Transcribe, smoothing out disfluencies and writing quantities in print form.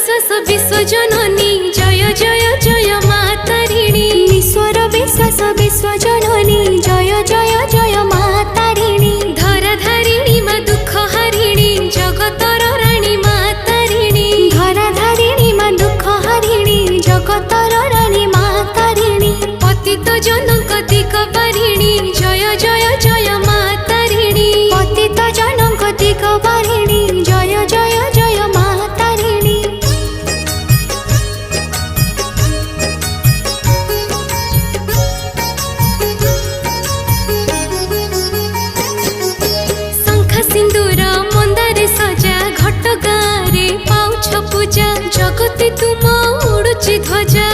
विश्वास विश्वजननी जय जय जय मा तारिणी ईश्वर विश्वास विश्वजननी जय जय जय मा तारिणी धराधारिणी मा दुख हारिणी जगतर राणी मा तारिणी धराधारिणी मा दुख हारिणी जगतर राणी मा तारिणी पतित जनक दिग पारिणी जय जय जय मा तारिणी पतित जनक दिग पारिणी जय जय जय मा तारिणी शंख सिंदूर मंदारे सजा घट गारे पाउछ पूजा जगती तुम उड़ुची ध्वजा